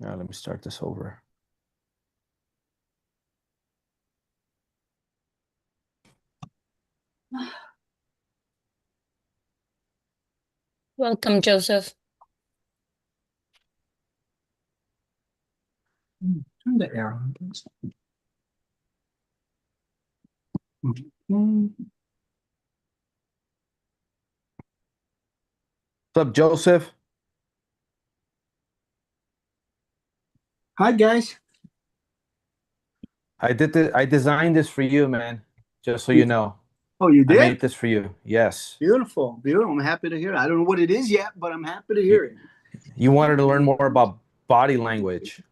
Now let me start this over. Welcome, Joseph. Turn the air on, please. Mhm. What's up, Joseph? Hi, guys. I designed this for you, man. Just so you know. Oh, you I did? made this for you. Yes. Beautiful, beautiful. I'm happy to hear it. I don't know what it is yet, but I'm happy to You, hear it. you wanted to learn more about body language,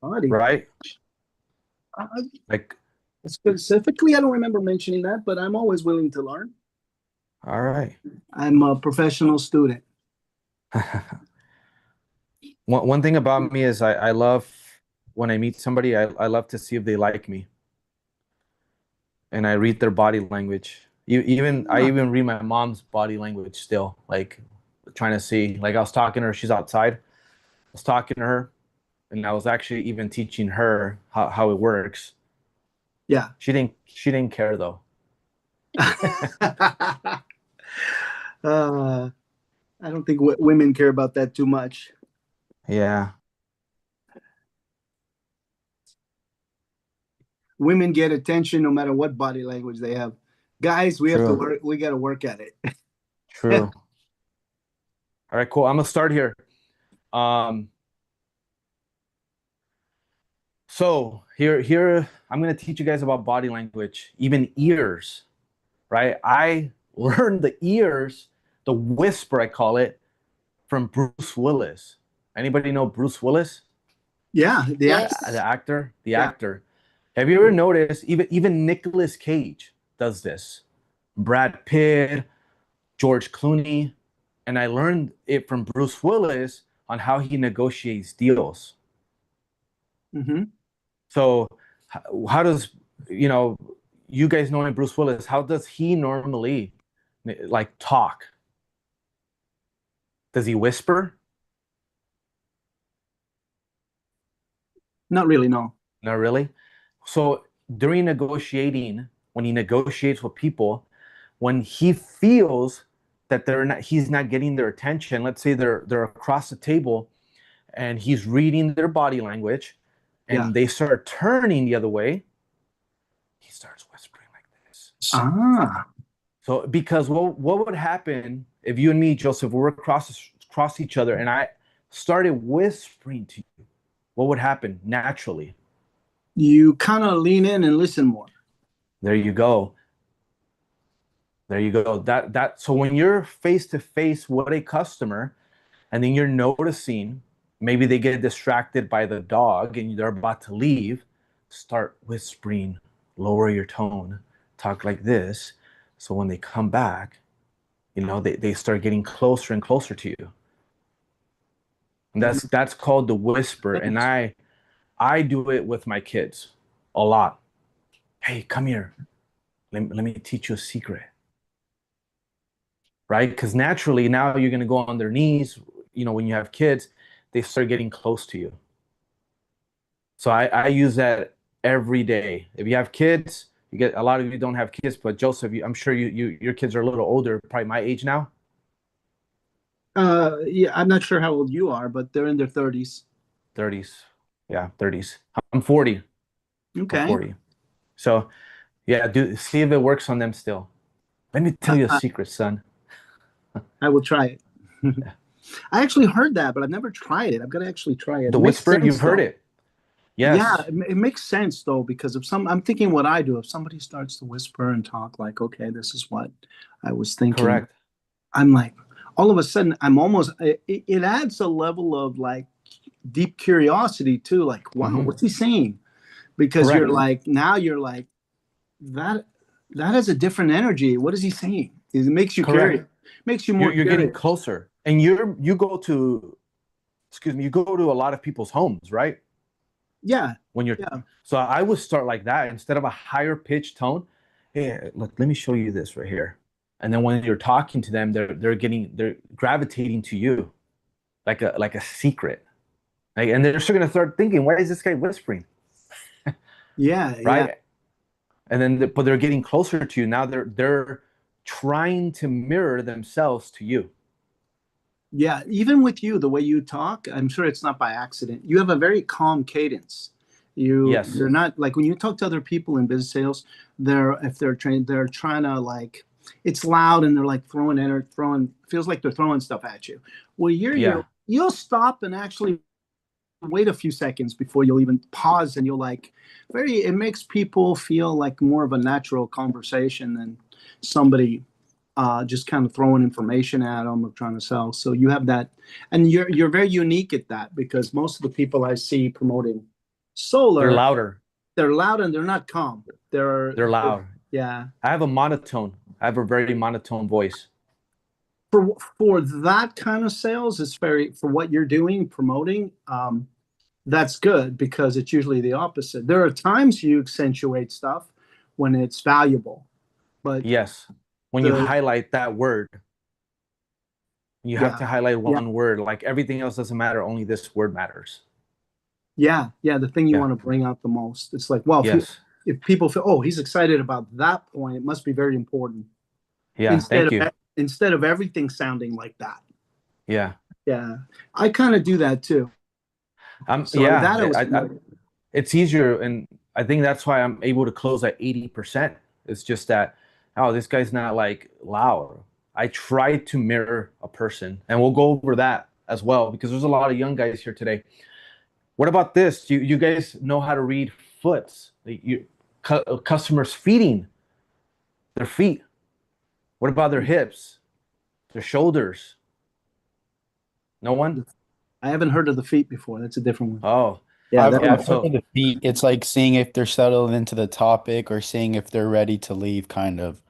Body right? language. Uh, Like, Specifically, I don't remember mentioning that, but I'm always willing to learn. all right. I'm a professional student. One thing about me is I love when I meet somebody, I love to see if they like me. And I read their body language. I Ah, even read my mom's body language still, like trying to see. Like I was talking to her, she's outside. I was talking to her, and I was actually even teaching her how it works. yeah. She didn't care though. uh, I don't think women care about that too much. Yeah, Women get attention no matter what body language they have. Guys, we have to true, work. We got to work at it. true. All right, cool. I'm gonna start here. Um, so here I'm gonna teach you guys about body language, even ears, right? I learned the ears, the whisper I call it, from Bruce Willis. Anybody know Bruce Willis? Yeah, The Yes. actor? The yeah. actor. Have you ever noticed even Nicolas Cage does this? Brad Pitt, George Clooney, and I learned it from Bruce Willis on how he negotiates deals. Hmm. So how does you know you guys knowing Bruce Willis, how does he normally like talk? Does he whisper? Not really, no. Not really. So during negotiating, when he negotiates with people, when he feels that he's not getting their attention, let's say they're across the table and he's reading their body language Yeah. and they start turning the other way, he starts whispering like this. Ah, So because what would happen if you and me, Joseph, were across each other and I started whispering to you? What would happen naturally? you kind of lean in and listen more. There you go. There you go. So when you're face to face with a customer and then you're noticing maybe they get distracted by the dog and they're about to leave, start whispering, lower your tone, talk like this. So when they come back, they start getting closer and closer to you. And That that's called the whisper. makes And sense. I do it with my kids a lot. Hey, come here. Let me teach you a secret, right? Because naturally now you're going to go on their knees. When you have kids, they start getting close to you. So I use that every day. If you have kids, you get a lot of you don't have kids, but Joseph, I'm sure your kids are a little older, probably my age now, Yeah, I'm not sure how old you are, but they're in their 30s. 30s. Yeah, 30s. I'm 40. I'm Okay. 40. So yeah, do see if it works on them still. Let me tell you a I, secret, son. I will try it. I actually heard that, but I've never tried it. I'm gonna actually try it. The It makes whisper, sense you've heard though. it. Yeah, Yes, it makes sense though because if I'm thinking what I do, if somebody starts to whisper and talk like, okay, this is what I was thinking, correct. I'm like, all of a sudden, it adds a level of like deep curiosity too. Like, wow, Hmm. what's he saying? Because Correct. now you're like, that that has a different energy. What is he saying? It makes you Correct. curious, makes you more You're getting curious. closer. And you go to, excuse me, you go to a lot of people's homes, right? Yeah, When you're yeah. So I would start like that instead of a higher pitched tone. Hey, look, let me show you this right here. And then when you're talking to them, they're gravitating to you like a secret. Like, and they're still gonna start thinking, why is this guy whispering, Yeah, yeah. right? And then, but they're getting closer to you now. They're trying to mirror themselves to you. Yeah, even with you, the way you talk, I'm sure it's not by accident. You have a very calm cadence. Yes, You're not like when you talk to other people in business sales, they're if they're trained, they're trying to like it's loud and they're like throwing feels like they're throwing stuff at you. Well, yeah, you'll stop and actually wait a few seconds before you'll even pause and you'll like very it makes people feel like more of a natural conversation than somebody just kind of throwing information at them or trying to sell. So you have that, and you're very unique at that because most of the people I see promoting they're solar, louder. they're loud and they're not calm. They're loud. Yeah. I have a monotone. I have a very monotone voice. For that kind of sales, it's very for what you're doing promoting. That's good because it's usually the opposite. There are times you accentuate stuff when it's valuable, but Yes, when you the highlight that word, you have yeah to highlight yeah one word. Like everything else doesn't matter. Only this word matters. yeah the thing you Yeah. want to bring out the most. It's like, well, Yes. if people feel, oh, he's excited about that point, it must be very important. Yeah. Instead Thank of you. instead of everything sounding like that. Yeah. Yeah, I kind of do that too. So Yeah. that I was It's easier, and I think that's why I'm able to close at 80%. It's just that, oh, this guy's not like loud. I try to mirror a person, and we'll go over that as well because there's a lot of young guys here today. What about this? You guys know how to read foots. Customers feeding their feet. What about their hips, their shoulders? No one? I haven't heard of the feet before. That's a different one. Oh, Yeah, I've that yeah. one. I've heard of So the feet. It's like seeing if they're settled into the topic or seeing if they're ready to leave, kind of.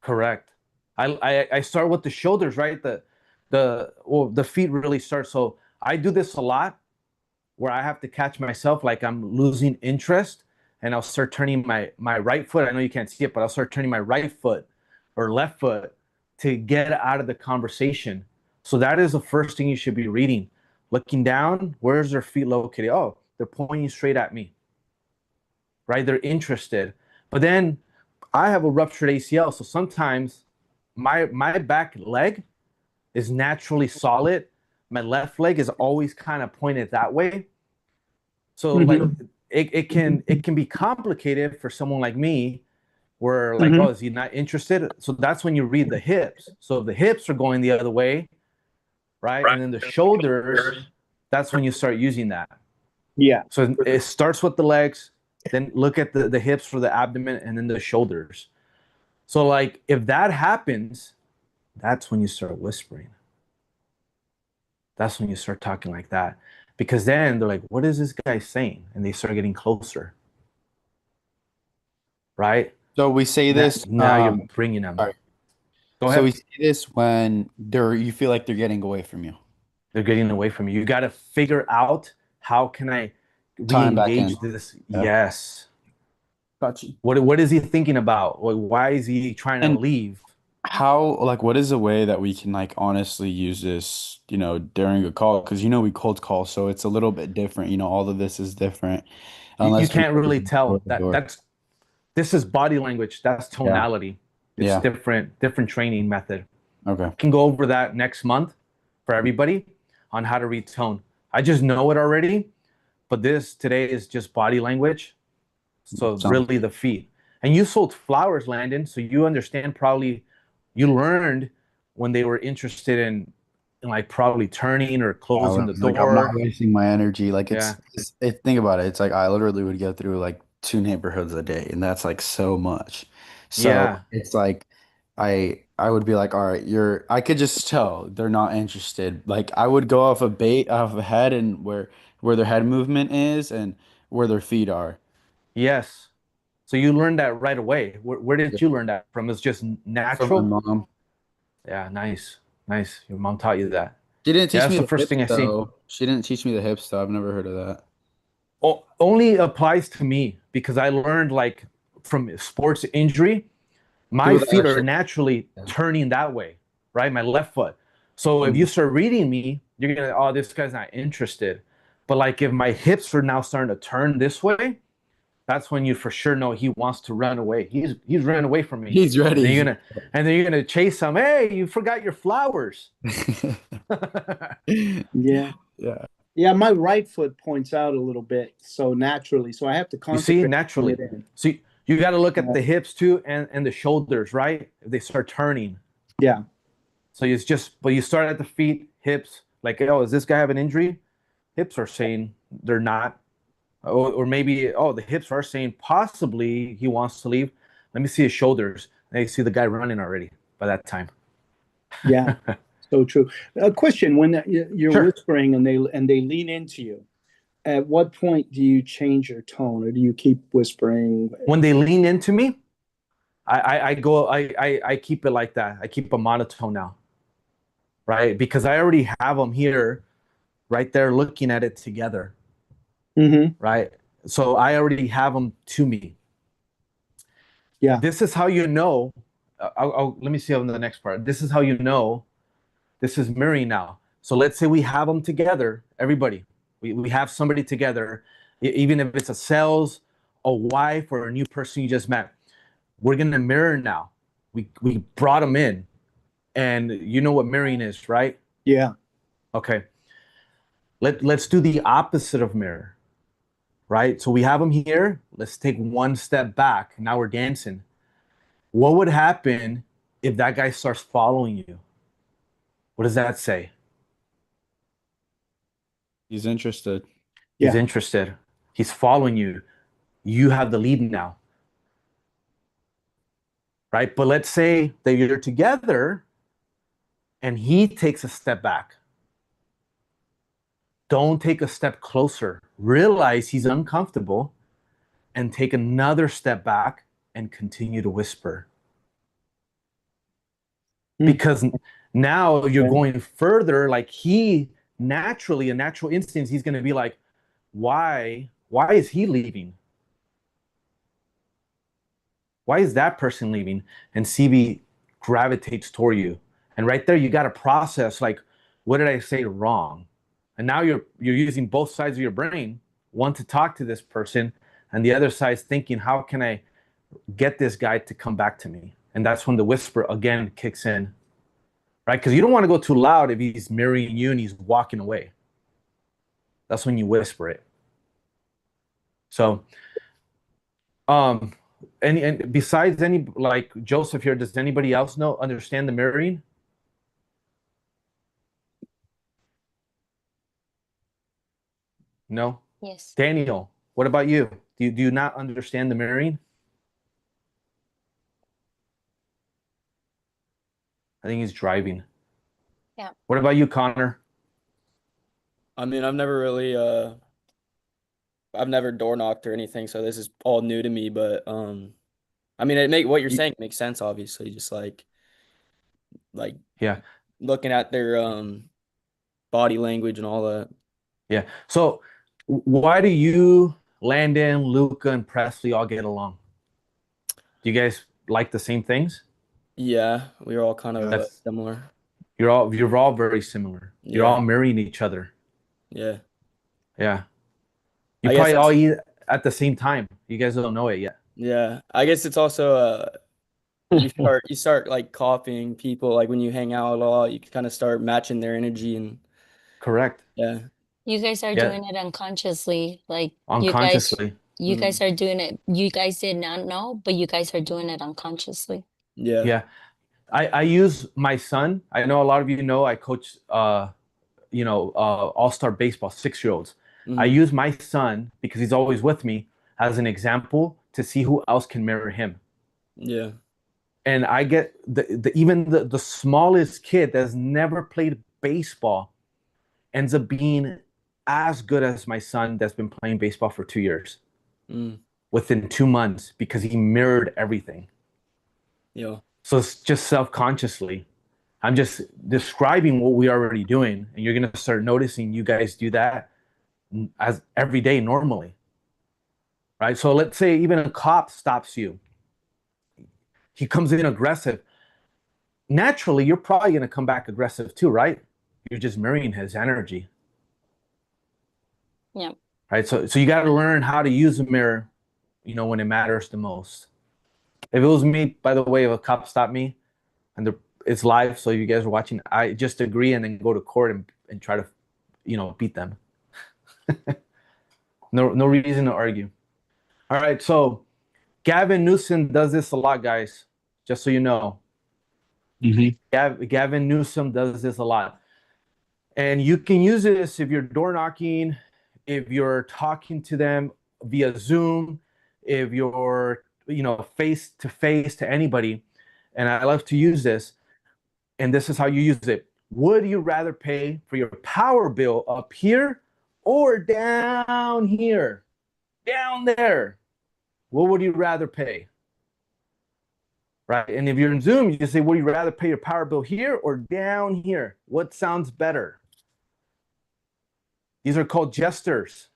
correct. I start with the shoulders, right? The feet really start. So I do this a lot where I have to catch myself like I'm losing interest, and I'll start turning my right foot. I know you can't see it, but I'll start turning my right foot or left foot to get out of the conversation. So that is the first thing you should be reading. Looking down, where's their feet located? Oh, they're pointing straight at me, right? They're interested. But then I have a ruptured ACL, so sometimes my back leg is naturally solid. My left leg is always kind of pointed that way. So like Mhm. it can be complicated for someone like me where like, Mhm. oh, is he not interested? So that's when you read the hips. So if the hips are going the other way, right? And then the shoulders, that's when you start using that. Yeah. So it starts with the legs, then look at the hips for the abdomen, and then the shoulders. So like if that happens, that's when you start whispering. That's when you start talking like that. Because then they're like, what is this guy saying? And they start getting closer, right? So we say Now, this. now you're bringing them. Sorry. Go So ahead. we say this when you feel like they're getting away from you. They're getting away from you. You got to figure out how can I Time back in. re-engage this? Yeah. Yes. Got you. What is he thinking about? Why is he trying to And leave? how, like, what is a way that we can, like, honestly use this, during a call? Because, we cold call, so it's a little bit different. All of this is different You unless we can't go really door tell to that door. this is body language. That's Yeah. tonality. It's Yeah. different training method. Okay. I can go over that next month for everybody on how to read tone. I just know it already, but this today is just body language. So Sounds really the feet. And you sold flowers, Landon, so you understand probably you learned when they were interested in like probably turning or closing the like I'm not door. wasting my energy. Like Yeah. think about it. It's like I literally would go through like two neighborhoods a day, and that's like so much. So Yeah. it's like I would be like, all right, I could just tell they're not interested. Like I would go off a head and where their head movement is and where their feet are. Yes. So you learned that right away. Where Yeah. did you learn that from? It's just From my natural. mom. Yeah, nice. Nice. Your mom taught you that. She didn't Yeah, teach that's me the the first hips thing I see. though. She didn't teach me the hips though. I've never heard of that. Only applies to me because I learned like from sports injury, my People that feet are actually. naturally Yeah. turning that way, right? My left foot. So if you Mhm. start reading me, you're gonna, oh, this guy's not interested. But like if my hips are now starting to turn this way, that's when you for sure know he wants to run away. He's running away from me. He's ready. And you're gonna chase him. Hey, you forgot your flowers. Yeah. Yeah. Yeah, my right foot points out a little bit, so naturally. So I have to You see, concentrate on naturally. it in. So you got to look at Yeah. the hips too and the shoulders, right? If they start turning. Yeah. So it's just, but you start at the feet, hips, like, oh, does this guy have an injury? Hips are saying they're not. Or maybe, oh, the hips are saying possibly he wants to leave. Let me see his shoulders. And you see the guy running already by that time. Yeah. So true. A question: when you're Sure. whispering and they lean into you, at what point do you change your tone, or do you keep whispering? When they lean into me, I keep it like that. I keep a monotone now, right? Because I already have them here, right there, looking at it together, Mm-hmm. right? So I already have them to me. Yeah. This is how you know. Let me see on the next part. This is how you know this is mirroring now. So let's say we have them together, everybody. We have somebody together, even if it's a sales, a wife, or a new person you just met. We're going to mirror now. We brought them in. And you know what mirroring is, right? Yeah. Okay. Let's do the opposite of mirror, right? So we have them here. Let's take one step back. Now we're dancing. What would happen if that guy starts following you? What does that say? He's interested. He's Yeah. interested. He's following you. You have the lead now, right? But let's say that you're together and he takes a step back. Don't take a step closer. Realize he's uncomfortable and take another step back and continue to whisper. Mm. Because now you're Okay. going further, like he naturally, a natural instinct, he's going to be like, why is he leaving? Why is that person leaving? And CB gravitates toward you. And right there, you got to process like, what did I say wrong? And now you're using both sides of your brain, one to talk to this person, and the other side's thinking, how can I get this guy to come back to me? And that's when the whisper again kicks in, right? Because you don't want to go too loud if he's mirroring you and he's walking away. That's when you whisper it. So, um, and besides any like Joseph here, does anybody else know understand the mirroring? No. Yes. Daniel, what about you? Do you not understand the mirroring? I think he's driving. Yeah. What about you, Connor? I mean, I've never door knocked or anything, so this is all new to me, but I mean, what you're saying makes sense, obviously, just like Yeah, looking at their body language and all that. yeah. So why do you, Landon, Luca, and Presley all get along? Do you guys like the same things? Yeah, we are all kind of That's similar. you're all very similar. You're Yeah. all mirroring each other. Yeah. Yeah. You I guess probably all that's eat at the same time. You guys don't know it yet. yeah. I guess it's also you start like copying people like when you hang out a lot, you kind of start matching their energy and Correct. yeah. You guys are Yeah. doing it unconsciously. Like Unconsciously. you guys Mm, are doing it. You guys did not know, but you guys are doing it unconsciously. yeah. Yeah. I use my son. I know a lot of you know I coach all-star baseball 6-year-olds. I Hmm. use my son because he's always with me as an example to see who else can mirror him. Yeah. And I get even the smallest kid that's never played baseball ends up being as good as my son that's been playing baseball for 2 years Mm, within 2 months because he mirrored everything. yeah. So it's just self-consciously. I'm just describing what we're already doing, and you're gonna start noticing you guys do that as every day normally, right? So let's say even a cop stops you, he comes in aggressive. Naturally, you're probably gonna come back aggressive too, right? You're just mirroring his energy. Yeah. right? So you got to learn how to use the mirror, when it matters the most. If it was me, by the way, if a cop stopped me and it's live, so you guys are watching, I just agree and then go to court and try to, beat them. No reason to argue. All right, so Gavin Newsom does this a lot, guys. Just so you know, Gavin Newsom does this a lot, and you can use this if you're door knocking, if you're talking to them via Zoom, if you're face to face to anybody. And I love to use this, and this is how you use it. Would you rather pay for your power bill up here or down here? Down there. What would you rather pay? Right? And if you're in Zoom, you just say, would you rather pay your power bill here or down here? What sounds better? These are called gestures.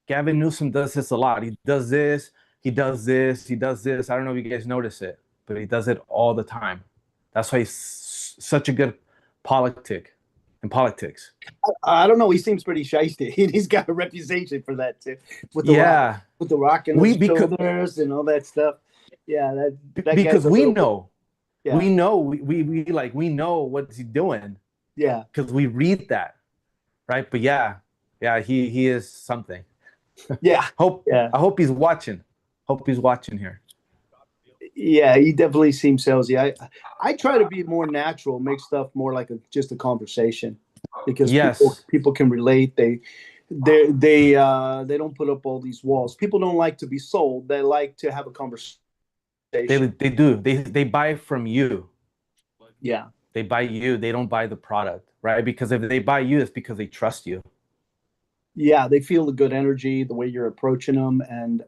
Gavin Newsom does this a lot. He does this, he does this, he does this. I don't know if you guys notice it, but he does it all the time. That's why he's such a good politic in politics. I don't know. He seems pretty shiesty. He's got a reputation for that too, with the rock, with the rock in his shoulders and all that stuff. Yeah, that because we know, yeah. we know, we know what he's doing. Yeah, because we read that, right? But yeah, he is something. Yeah, I hope he's watching. Hope he's watching here. Yeah, he definitely seems salesy. I try to be more natural, make stuff more like just a conversation, because people can relate. They don't put up all these walls. People don't like to be sold. They like to have a conversation. They do. They buy from you. Yeah. They buy you. They don't buy the product, right? Because if they buy you, it's because they trust you. Yeah, they feel the good energy, the way you're approaching them, and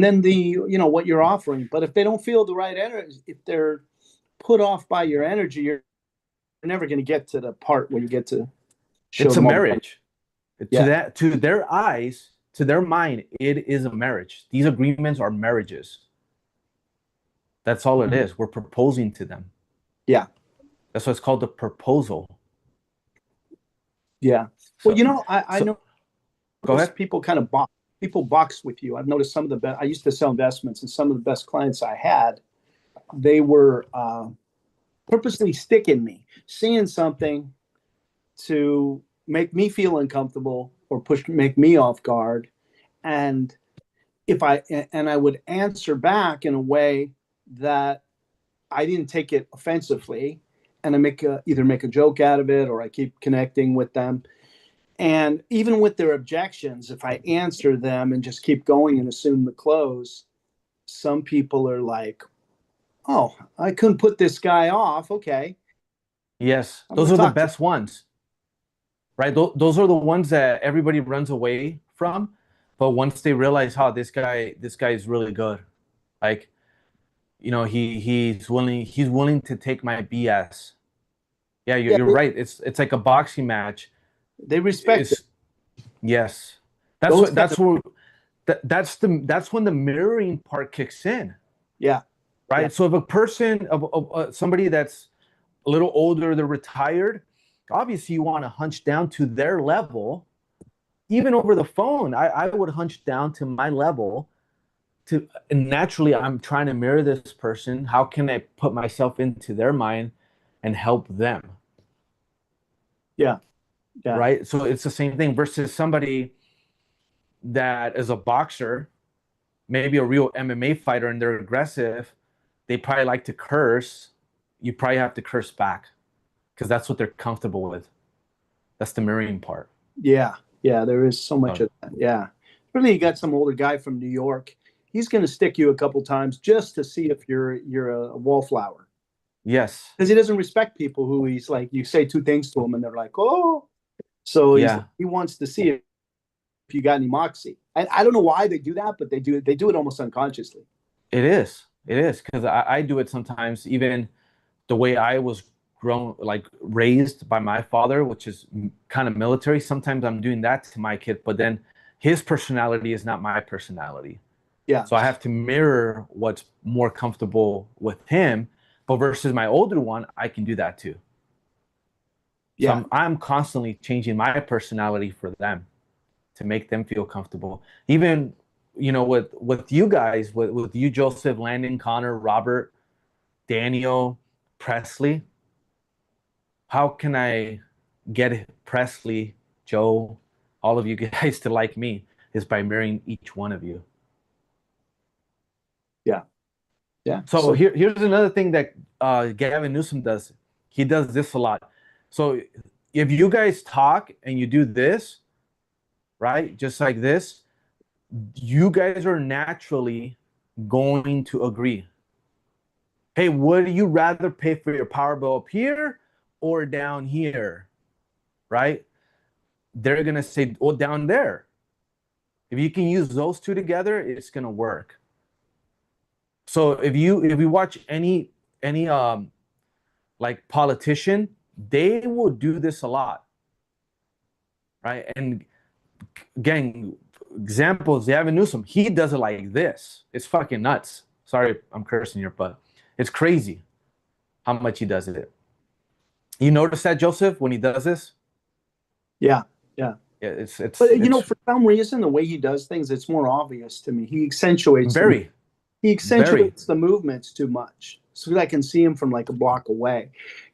then what you're offering. But if they don't feel the right energy, if they're put off by your energy, you're never going to get to the part where you get to show it's a them marriage. To their eyes, to their mind, it is a marriage. These agreements are marriages. That's all it is. We're proposing to them. Yeah. That's why it's called the proposal. Yeah. Well, I know. Go ahead. People kind of box with you. I've noticed some of the best. I used to sell investments, and some of the best clients I had, they were purposely sticking me, seeing something to make me feel uncomfortable or make me off guard, and I would answer back in a way that I didn't take it offensively, and I either make a joke out of it or I keep connecting with them. And even with their objections, if I answer them and just keep going and assume the close, some people are like, oh, I couldn't put this guy off. Okay. Yes, those are the best ones, right? Those are the ones that everybody runs away from. But once they realize, this guy is really good. Like, he's willing to take my BS. Yeah, you're right. It's like a boxing match. They respect it. Yes. That's when the mirroring part kicks in. Yeah. Right. Yeah. So if a person somebody that's a little older, they're retired, obviously you want to hunch down to their level. Even over the phone, I would hunch down to my level and naturally I'm trying to mirror this person. How can I put myself into their mind and help them? Yeah. Yeah. Right. So it's the same thing versus somebody that is a boxer, maybe a real MMA fighter, and they're aggressive. They probably like to curse. You probably have to curse back because that's what they're comfortable with. That's the mirroring part. Yeah. Yeah. There is so much of that. Yeah. Really, you got some older guy from New York. He's going to stick you a couple times just to see if you're a wallflower. Yes. Because he doesn't respect people who he's like, you say two things to him and they're like, oh. So he wants to see if you got any moxie. And I don't know why they do that, but they do it almost unconsciously. It is because I do it sometimes. Even the way I was raised by my father, which is kind of military. Sometimes I'm doing that to my kid, but then his personality is not my personality. Yeah. So I have to mirror what's more comfortable with him. But versus my older one, I can do that too. Yeah. So I'm constantly changing my personality for them to make them feel comfortable. Even, with you guys, with you, Joseph, Landon, Connor, Robert, Daniel, Presley, how can I get Presley, Joe, all of you guys to like me is by marrying each one of you. Yeah. Yeah. So here's another thing that Gavin Newsom does. He does this a lot. So if you guys talk and you do this, right, just like this, you guys are naturally going to agree. Hey, would you rather pay for your power bill up here or down here? Right? They're gonna say, oh, down there. If you can use those two together, it's gonna work. So if you watch any like politician, they will do this a lot, right? And again, examples, Gavin Newsom, he does it like this. It's fucking nuts. Sorry, I'm cursing here, but it's crazy how much he does it. You notice that, Joseph, when he does this? Yeah. Yeah. Yeah, it's But for some reason, the way he does things, it's more obvious to me. He accentuates very, very. the movements too much, so that I can see him from like a block away.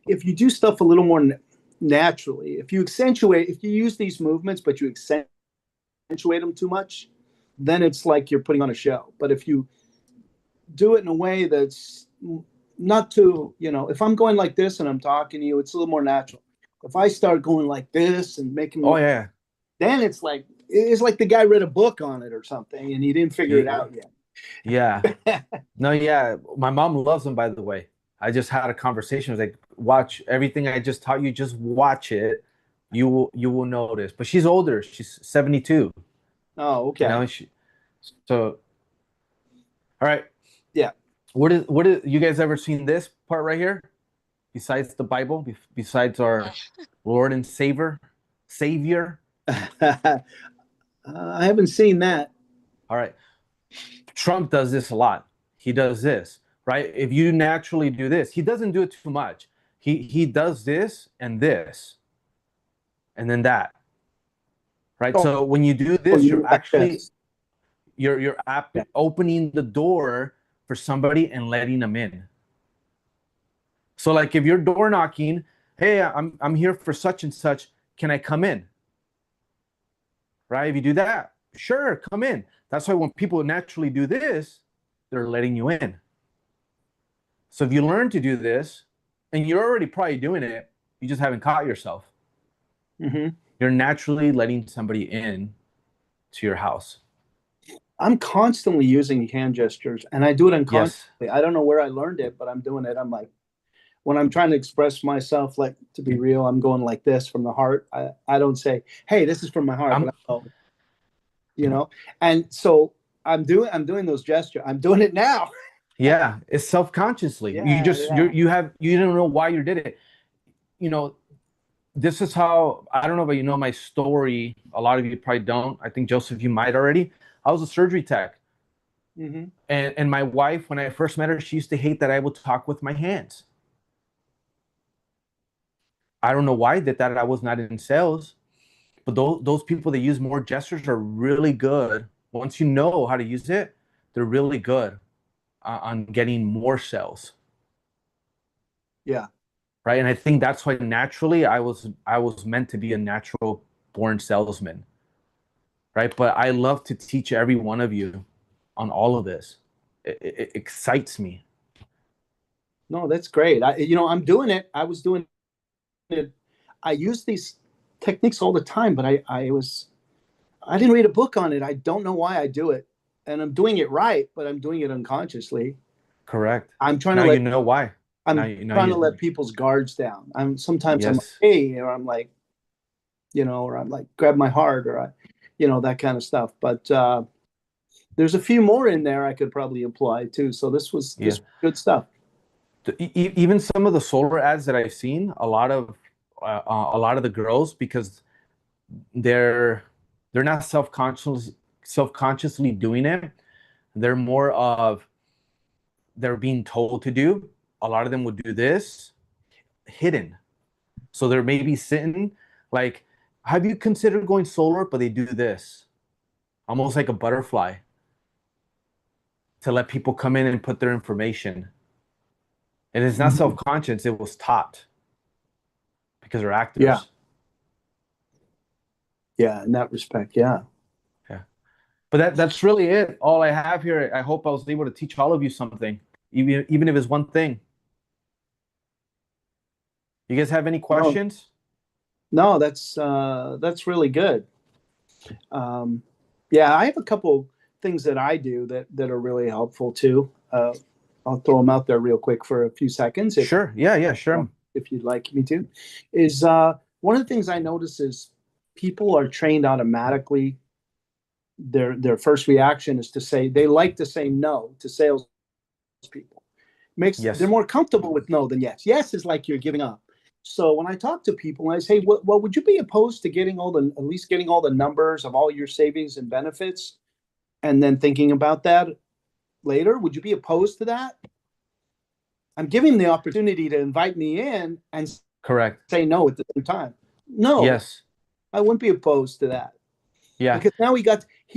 If you do stuff a little more naturally, if you use these movements, but you accentuate them too much, then it's like you're putting on a show. But if you do it in a way that's not too, if I'm going like this and I'm talking to you, it's a little more natural. If I start going like this and making, Yeah, then it's like the guy read a book on it or something and he didn't figure it out yet. Yeah. No, yeah. My mom loves him, by the way. I just had a conversation. I was like, watch everything I just taught you, just watch it. You will notice. But she's older. She's 72. Oh, okay. So all right. Yeah. What is you guys ever seen this part right here? Besides the Bible, besides our Lord and Savior. I haven't seen that. All right. Trump does this a lot. He does this, right? If you naturally do this, he doesn't do it too much. He does this, and then that, right? Oh, so when you do this, you you're mean like actually this. you're opening the door for somebody and letting them in. So like if you're door knocking, hey, I'm here for such and such, can I come in? Right? If you do that, sure, come in. That's why when people naturally do this, they're letting you in. So if you learn to do this, and you're already probably doing it, you just haven't caught yourself. Mm-hmm. You're naturally letting somebody in to your house. I'm constantly using hand gestures, and I do it unconsciously. Yes. I don't know where I learned it, but I'm doing it. I'm like, when I'm trying to express myself, like to be real, I'm going like this from the heart. I don't say, "Hey, this is from my heart," And so I'm doing those gestures. I'm doing it now. Yeah, it's self-consciously. Yeah, You don't know why you did it. This is how, I don't know if you know my story. A lot of you probably don't. I think Joseph, you might already. I was a surgery tech. Mm-hmm. And my wife, when I first met her, she used to hate that I would talk with my hands. I don't know why I did that. I was not in sales. But those people that use more gestures are really good. Once you know how to use it, they're really good on getting more sales. Yeah. Right. And I think that's why naturally I was meant to be a natural born salesman. Right. But I love to teach every one of you on all of this. It excites me. No, that's great. I'm doing it. I was doing it. I use these techniques all the time, but I didn't read a book on it. I don't know why I do it, and I'm doing it right, but I'm doing it unconsciously. Correct. I'm trying now to let you know why. I'm now you know trying you, to let people's guards down. I'm yes. like, hey, or I'm like, or I'm like, grab my heart, or that kind of stuff. But there's a few more in there I could probably apply too. So this was good stuff. Even some of the solar ads that I've seen, a lot of the girls, because they're not self-consciously doing it. They're more of they're being told to do. A lot of them would do this hidden. So they're maybe sitting like have you considered going solar? But they do this, almost like a butterfly, to let people come in and put their information. And it's not self-conscious, it was taught because they're Yeah. actors. Yeah, in that respect, yeah. Yeah. But that's really it. All I have here. I hope I was able to teach all of you something, even if it's one thing. You guys have any No, questions? no, that's really good. Yeah, I have a couple things that I do that are really helpful too. I'll throw them out there real quick for a few seconds Sure. Yeah, sure. if you'd like me to. Is one of the things I notice is people are trained automatically. Their first reaction is to say they like to say no to salespeople. They're Yes. more comfortable with no than yes. Yes is like you're giving up. So when I talk to people, I say, well, would you be opposed to getting at least getting all the numbers of all your savings and benefits, and then thinking about that later? Would you be opposed to that? I'm giving them the opportunity to invite me in and Correct. say no at the same time. No, Yes. I wouldn't be opposed to that Yeah. because now he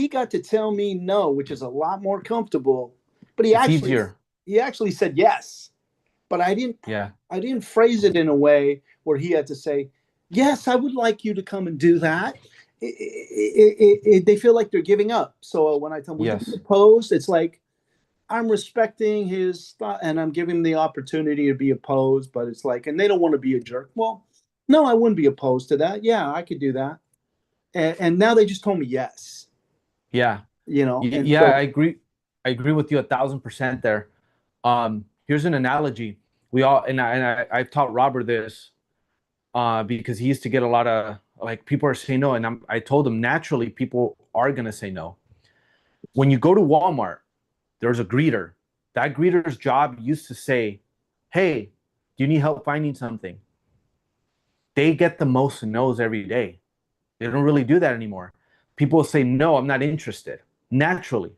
got to tell me no, which is a lot more comfortable. But It's easier. he actually said yes, but Yeah. I didn't phrase it in a way where he had to say, yes, I would like you to come and do that. They feel like they're giving up. So when I tell them, would you be Yes. opposed? It's like, I'm respecting his thought and I'm giving him the opportunity to be opposed, but it's like, and they don't want to be a jerk. Well, no, I wouldn't be opposed to that. Yeah, I could do that. And now they just told me yes, Yeah. and Yeah, so, I agree. I agree with you 1,000% there. Here's an analogy. I've taught Robert this because he used to get a lot of like people are saying no, and I told him naturally people are gonna say no. When you go to Walmart, there's a greeter. That greeter's job used to say, "Hey, do you need help finding something?" They get the most no's every day. They don't really do that anymore. People say, "No, I'm not interested." Naturally,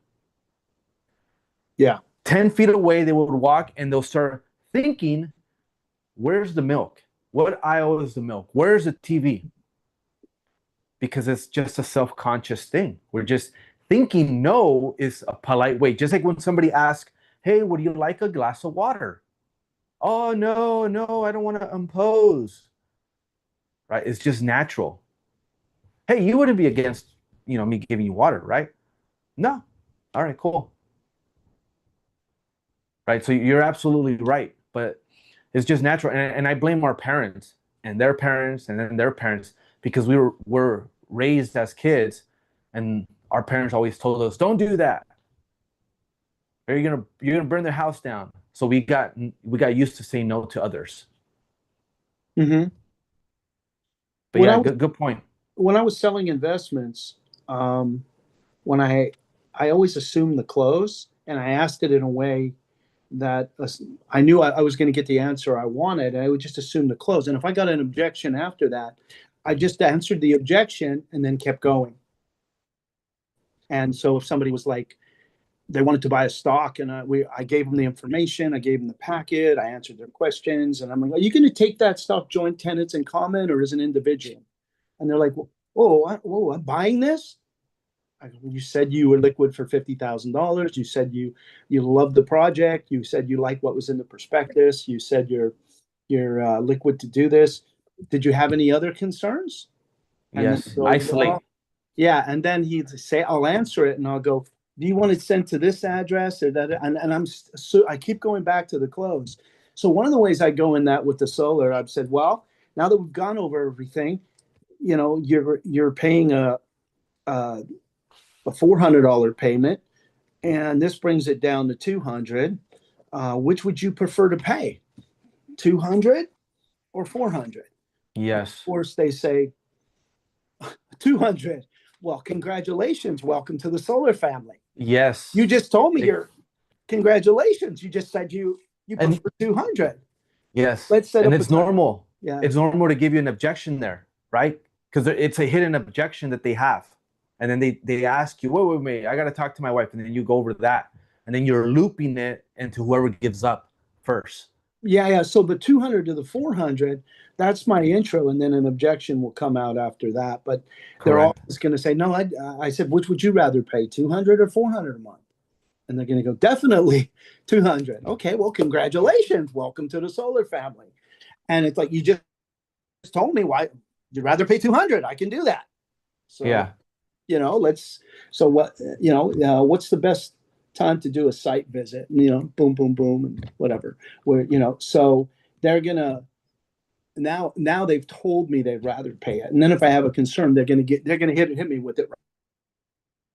yeah, 10 feet away, they would walk and they'll start thinking, where's the milk? What aisle is the milk? Where's the TV? Because it's just a self-conscious thing. We're just thinking no is a polite way. Just like when somebody asks, hey, would you like a glass of water? Oh, no, I don't want to impose. Right? It's just natural. Hey, you wouldn't be against, me giving you water, right? No. All right, cool. Right? So you're absolutely right. But it's just natural. And I blame our parents and their parents and then their parents because were raised as kids and our parents always told us, don't do that. Or you're gonna burn their house down. So we got used to saying no to others. mm-hmm. But when yeah, I was good point. when I was selling investments, when I always assumed the close, and I asked it in a way that I knew I was going to get the answer I wanted, and I would just assume the close. And if I got an objection after that, I just answered the objection and then kept going. And so if somebody was like, they wanted to buy a stock, and I gave them the information, I gave them the packet, I answered their questions, and I'm like, are you going to take that stock joint tenants in common or as an individual? And they're like, whoa, I'm buying this. You said you were liquid for $50,000. You said you loved the project. You said you liked what was in the prospectus. You said you're liquid to do this. Did you have any other concerns? And then Yes. go, Isolate. well, yeah. And then he'd say, I'll answer it, and I'll go, do you want it sent to this address or that? And I keep going back to the close. So one of the ways I go in that with the solar, I've said, well, now that we've gone over everything, you're paying a $400 payment, and this brings it down to 200. Which would you prefer to pay, 200 or 400? Of Yes. course, they say 200. Well, congratulations, welcome to the solar family. Yes. You just told me your congratulations. You just said you And prefer 200. yes. Let's set And up a it's time. normal. Yeah. It's normal to give you an objection there, right? Because it's a hidden objection that they have. And then they ask you, wait, I got to talk to my wife. And then you go over that. And then you're looping it into whoever gives up first. Yeah. So the 200 to the 400, that's my intro, and then an objection will come out after that. But they're Correct. always going to say, no, I said, which would you rather pay, 200 or 400 a month? And they're going to go, definitely 200. Okay, well, congratulations. Welcome to the solar family. And it's like, you just told me why you'd rather pay 200. I can do that. So, Yeah. let's, so what, what's the best time to do a site visit? Boom, boom, boom, and whatever. So they're going to, now they've told me they'd rather pay it. And then if I have a concern, they're going to hit me with it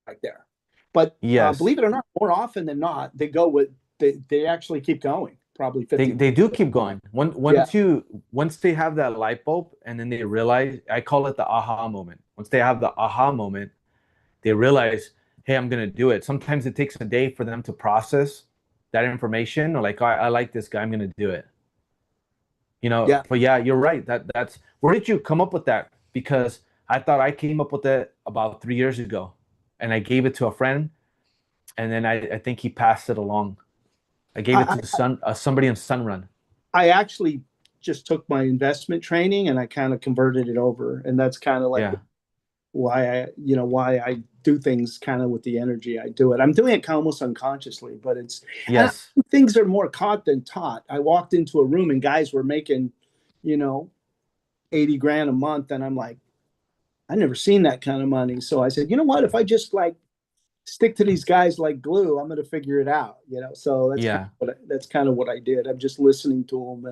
right there. But Yes. believe it or not, more often than not, they actually keep going. Probably They 50. they do keep going. Yeah, Once they have that light bulb and then they realize, I call it the aha moment. Once they have the aha moment, they realize, hey, I'm gonna do it. Sometimes it takes a day for them to process that information, or like, I like this guy, I'm gonna do it. yeah. But yeah, you're right. That's where did you come up with that? Because I thought I came up with it about 3 years ago, and I gave it to a friend, and then I think he passed it along. I gave it I, to somebody in Sunrun. I actually just took my investment training and I kind of converted it over, and that's kind of like Yeah. why I do things kind of with the energy I do it. I'm doing it almost unconsciously, but and Yes. things are more caught than taught. I walked into a room and guys were making, you know, 80 grand a month, and I'm like, I never seen that kind of money. So I said, you know what? If I just like stick to these guys like glue, I'm going to figure it out. So Yeah. that's kind of what I did. I'm just listening to them,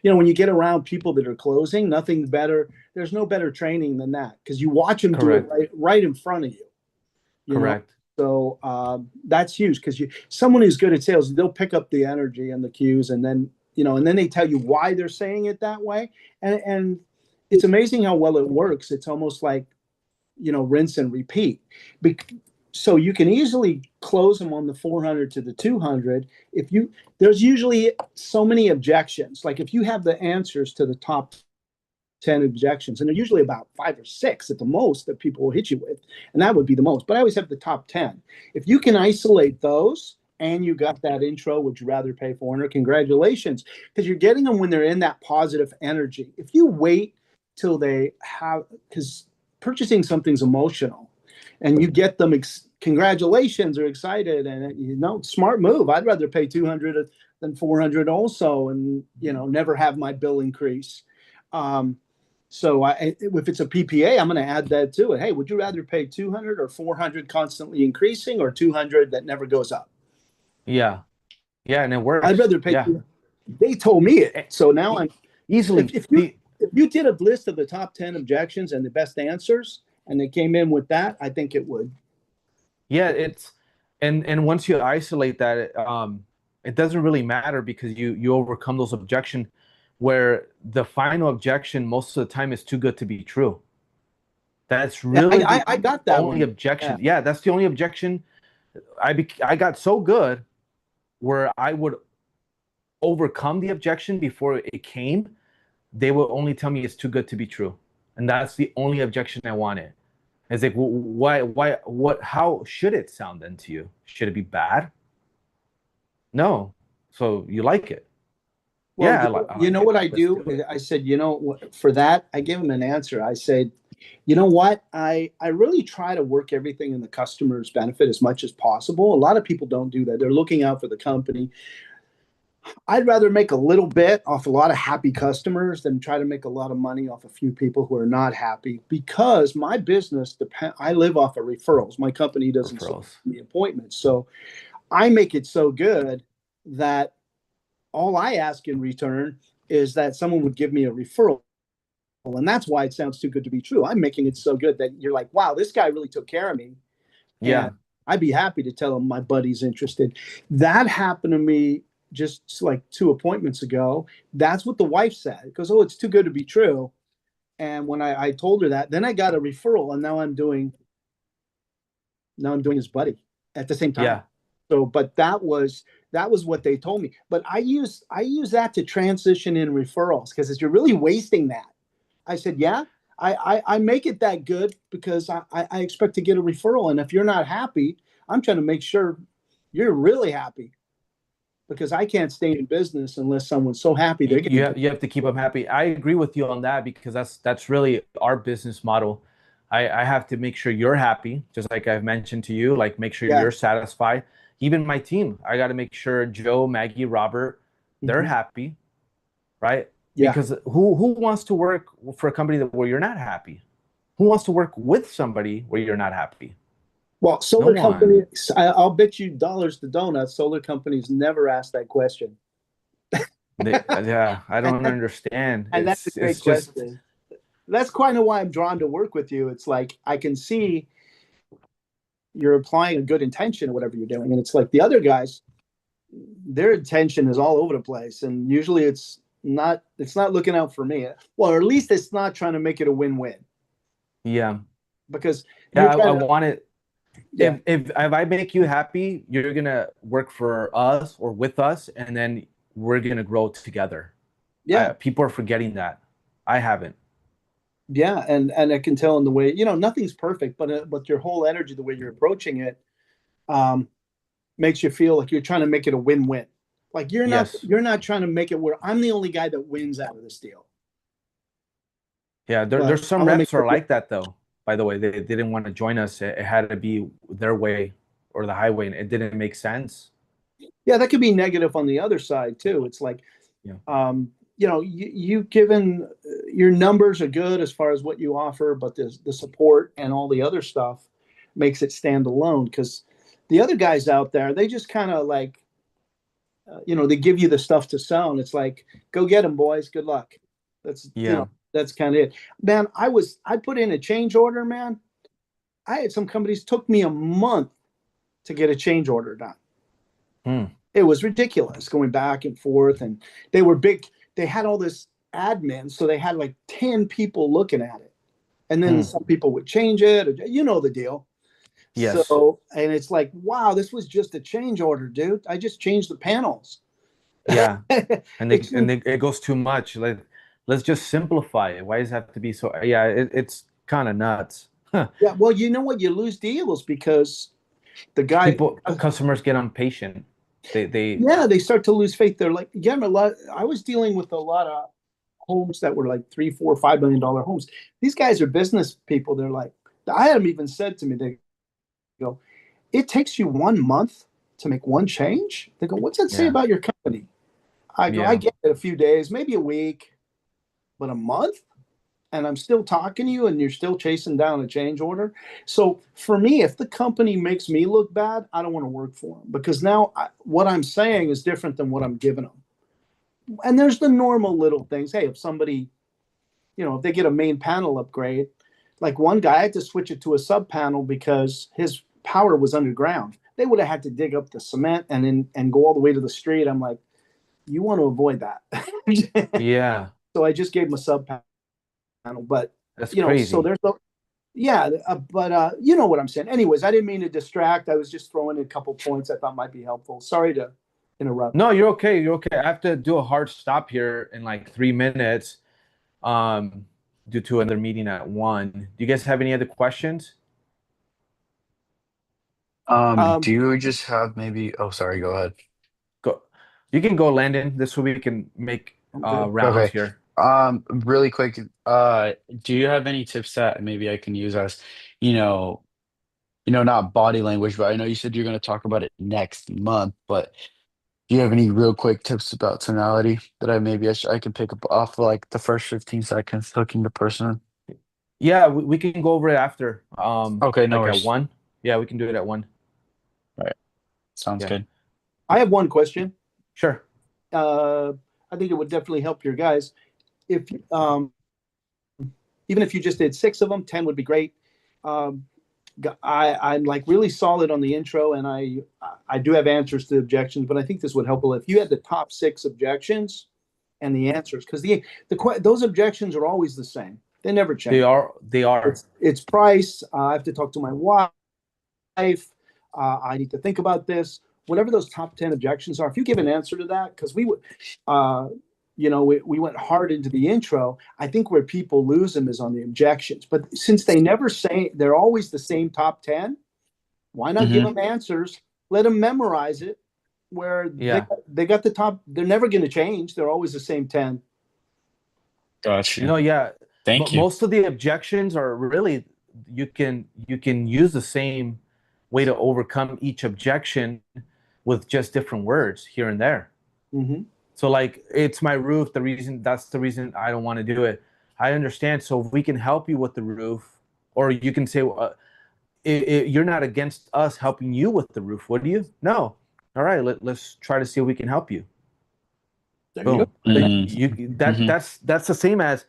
and when you get around people that are closing, nothing better. There's no better training than that because you watch them do it Correct. right in front of you. You know, Correct. so that's huge because someone who's good at sales, they'll pick up the energy and the cues, and then they tell you why they're saying it that way, and it's amazing how well it works. It's almost like rinse and repeat. So you can easily close them on the 400 to the 200 if there's usually so many objections. Like if you have the answers to the top 10 objections, and they're usually about 5 or 6 at the most that people will hit you with, and that would be the most, but I always have the top 10. If you can isolate those and you got that intro, would you rather pay 400? Congratulations, because you're getting them when they're in that positive energy. If you wait till they have, because purchasing something's emotional, and you get them congratulations or excited, and smart move. I'd rather pay 200 than 400 also, and never have my bill increase. So if it's a PPA, I'm going to add that to it. Hey, would you rather pay 200 or 400 constantly increasing, or 200 that never goes up? Yeah. Yeah, and it I'd works. rather pay. Yeah. They told me it, E- so now I'm. Easily. If you did a list of the top 10 objections and the best answers, and they came in with that, I think it would. Yeah, and once you isolate that, it doesn't really matter because you overcome those objection, where the final objection most of the time is too good to be true. That's Yeah, really the I got that only one. Yeah. objection. Yeah, that's the only objection. I got so good where I would overcome the objection before it came. They will only tell me it's too good to be true, and that's the only objection I wanted. It's like, what? How should it sound then to you? Should it be bad? No. So you like it? Well, Yeah, I you like know it. what I Let's do? do it. I said, for that, I give them an answer. I said, you know what? I really try to work everything in the customer's benefit as much as possible. A lot of people don't do that. They're looking out for the company. I'd rather make a little bit off a lot of happy customers than try to make a lot of money off a few people who are not happy, because my business I live off of referrals. My company doesn't send Referrals. me appointments. So I make it so good that all I ask in return is that someone would give me a referral. And that's why it sounds too good to be true. I'm making it so good that you're like, wow, this guy really took care of me. And Yeah. I'd be happy to tell him my buddy's interested. That happened to me just like 2 appointments ago. That's what the wife said. It goes, oh, it's too good to be true. And when I told her that, then I got a referral, and now I'm doing his buddy at the same time. Yeah. So, but that was what they told me. But I use that to transition in referrals, because you're really wasting that. I said, yeah, I make it that good because I expect to get a referral. And if you're not happy, I'm trying to make sure you're really happy. because I can't stay in business unless someone's so happy they're getting. You have to keep them happy. I agree with you on that because that's really our business model. I have to make sure you're happy, just like I've mentioned to you, like make sure Yeah. you're satisfied. Even my team, I got to make sure Joe, Maggie, Robert, they're happy, right? Yeah. Because who wants to work for a company where you're not happy? Who wants to work with somebody where you're not happy? Well, No solar one. companies, I'll bet you dollars to donuts, solar companies never ask that question. Yeah, I don't understand. And that's a great It's just question. That's kind of why I'm drawn to work with you. It's like I can see you're applying a good intention or whatever you're doing. And it's like the other guys, their intention is all over the place. And usually it's not looking out for me. Well, or at least it's not trying to make it a win-win. yeah. Because Yeah, you're I trying to, want it. yeah. If I make you happy, you're gonna work for us or with us, and then we're gonna grow together. Yeah. People are forgetting that. I haven't. Yeah, and I can tell in the way, nothing's perfect, but your whole energy, the way you're approaching it, um, makes you feel like you're trying to make it a win-win. Like Yes. you're not trying to make it where I'm the only guy that wins out of this deal. Yeah. But There's some I want to make reps are sure. like that though. By the way, they didn't want to join us. It had to be their way or the highway, and it didn't make sense. Yeah, that could be negative on the other side too. It's like, Yeah. you given your numbers are good as far as what you offer, but the support and all the other stuff makes it stand alone because the other guys out there, they just kind of like, they give you the stuff to sell, and it's like, go get them, boys. Good luck. That's Yeah. that's kind of it, man. I put in a change order, man. I had some companies took me a month to get a change order done. Hmm. It was ridiculous going back and forth, and they were big. They had all this admin, so they had like 10 people looking at it, and then some people would change it. You know the deal. Yes. So, and it's like, wow, this was just a change order, dude. I just changed the panels. Yeah. And It's it goes too much. Like, let's just simplify it. Why does it have to be so? Yeah, it's kind of nuts. Huh. yeah. Well, you know what? You lose deals because the guy, Customers get impatient. They yeah, they start to lose faith. They're like, yeah, I was dealing with a lot of homes that were like $3, $4, $5 million homes. These guys are business people. They're like, I had them even said to me, they go, it takes you 1 month to make one change. They go, what's that say Yeah. about your company? I go, I Yeah. get it a few days, maybe a week, but a month? And I'm still talking to you and you're still chasing down a change order. So for me, if the company makes me look bad, I don't want to work for them because now what I'm saying is different than what I'm giving them. And there's the normal little things. Hey, if somebody, if they get a main panel upgrade, like one guy I had to switch it to a sub panel because his power was underground. They would have had to dig up the cement and go all the way to the street. I'm like, you want to avoid that. Yeah. So I just gave him a sub panel, but That's so crazy. there's yeah, but you know what I'm saying. Anyways, I didn't mean to distract. I was just throwing in a couple points I thought might be helpful. Sorry to interrupt. No, you're okay. You're okay. I have to do a hard stop here in like 3 minutes, um, due to another meeting at 1. Do you guys have any other questions? Do you just have maybe, oh, sorry, go ahead. Go. You can go, Landon. This way we can make Okay. rounds Okay. here. Really quick, do you have any tips that maybe I can use as, you know, not body language, but I know you said you're going to talk about it next month, but do you have any real quick tips about tonality that I can pick up off like the first 15 seconds hooking the person? Yeah, we can go over it after. Okay, no Like at worries. 1. Yeah, we can do it at 1. All right. Sounds Yeah. good. I have one question. Sure. I think it would definitely help your guys if even if you just did 6 of them, 10 would be great. Um, I'm like really solid on the intro, and I do have answers to objections, but I think this would help a lot if you had the top 6 objections and the answers, because those objections are always the same. They never change. They are. It's price. I have to talk to my wife. I need to think about this. Whatever those top 10 objections are, if you give an answer to that, because we would, we went hard into the intro. I think where people lose them is on the objections. But since they never say, they're always the same top 10, why not give Hmm. them answers? Let them memorize it, where Yeah. they got the top. They're never going to change. They're always the same 10. Gotcha. Yeah. Thank you. Most of the objections are really you can use the same way to overcome each objection with just different words here and there. Mm-hmm. So like, it's my roof. That's the reason I don't want to do it. I understand. So if we can help you with the roof, or you can say, you're not against us helping you with the roof, would you? No. All right, let's try to see if we can help you. There you Boom. go. That's the same as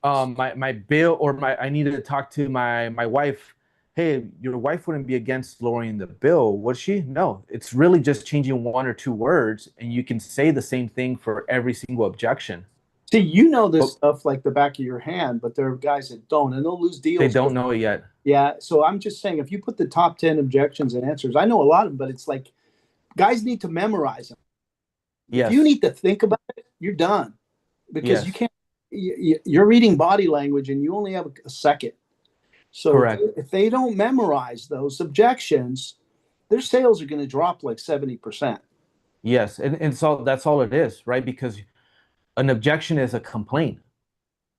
my bill, or I needed to talk to my wife. Hey, your wife wouldn't be against lowering the bill, would she? No, it's really just changing one or two words, and you can say the same thing for every single objection. See, you know this But stuff like the back of your hand, but there are guys that don't, and they'll lose they deals. don't know it yet. Yeah, so I'm just saying, if you put the top 10 objections and answers, I know a lot of them, but it's like guys need to memorize them. Yes. If you need to think about it, you're done, because Yes. you can't. You're reading body language, and you only have a second. So Correct. if they don't memorize those objections, their sales are going to drop like 70%. Yes, and so that's all it is, right? Because an objection is a complaint.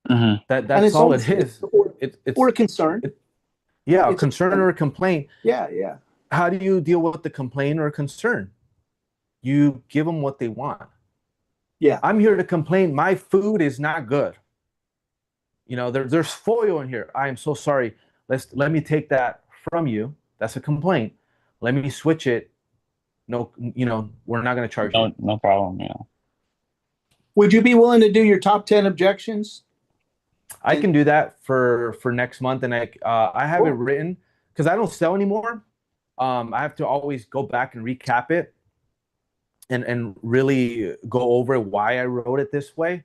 Mm-hmm. And That's it's all almost, it is. It's or a concern. yeah, a It's a concern or a complaint. Yeah. How do you deal with the complaint or concern? You give them what they want. Yeah. I'm here to complain. My food is not good. There's foil in here. I am so sorry. Let me take that from you. That's a complaint. Let me switch it. No, we're not going to charge you. No problem. Yeah. Would you be willing to do your top 10 objections? I can do that for next month, and I have it written because I don't sell anymore. I have to always go back and recap it and really go over why I wrote it this way.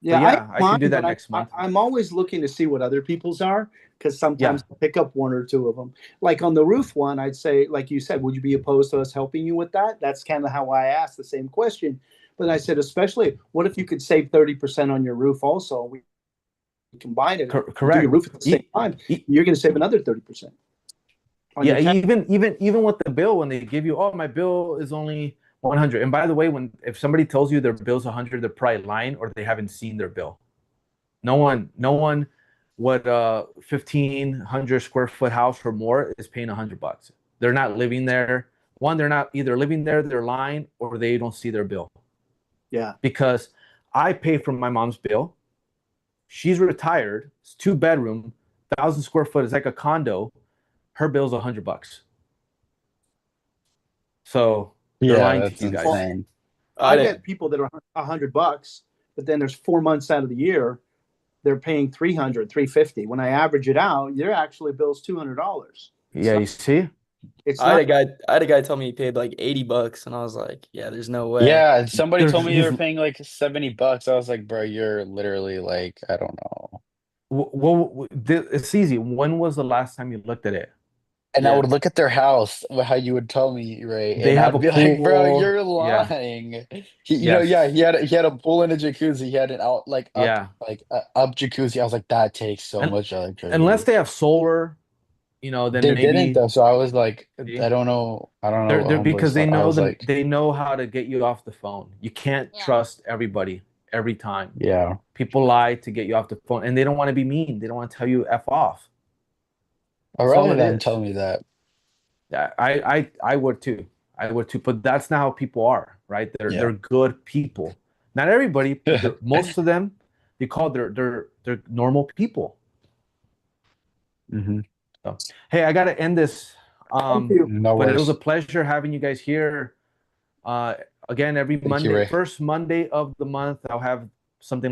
Yeah, I can do that next month. I'm always looking to see what other people's are, because sometimes I pick up one or two of them. Like on the roof one, I'd say, like you said, would you be opposed to us helping you with that? That's kind of how I asked the same question. But I said, especially, what if you could save 30% on your roof also? We combine it. Correct. Do your roof at the same time. You're going to save another 30%. Yeah, even with the bill, when they give you, my bill is only 100. And by the way, if somebody tells you their bill's 100, they're probably lying, or they haven't seen their bill. No one what 1,500 square foot house or more is paying $100. They're not living there. One, they're not either living there, they're lying, or they don't see their bill. Yeah. Because I pay for my mom's bill. She's retired. It's 2-bedroom, 1,000 square foot. It's like a condo. Her bill's $100. So they're lying to you guys. Insane. I get people that are $100, but then there's 4 months out of the year they're paying $300, $350. When I average it out, their actually bill's $200. Yeah, you see? I had a guy tell me he paid like $80, and I was like, yeah, there's no way. Yeah, somebody told me they He's- were paying like $70. I was like, bro, you're literally like, I don't know. Well, it's easy. When was the last time you looked at it? And I Yeah. would look at their house, how you would tell me, right? They And have I'd a be like, bro, pool. you're Yeah. lying. Yes. He had a pool and a jacuzzi. He had an up jacuzzi. I was like, that takes so And- much electricity. Unless they have solar, then They maybe didn't though, so I was like, See? I don't know. they're because they I know was like, they know how to get you off the phone. You can't Yeah. trust everybody every time. yeah. People lie to get you off the phone, and they don't want to be mean. They don't want to tell you F off. I'd That's all rather it them is. tell me that. Yeah, I would too. I would too. But that's not how people are, right? They're good people. Not everybody, but most of them, they're normal people. Mm-hmm. So, hey, I gotta end this. Thank you. No But it worries. was a pleasure having you guys here. Again, every Thank you, Monday, Ray. first Monday of the month, I'll have something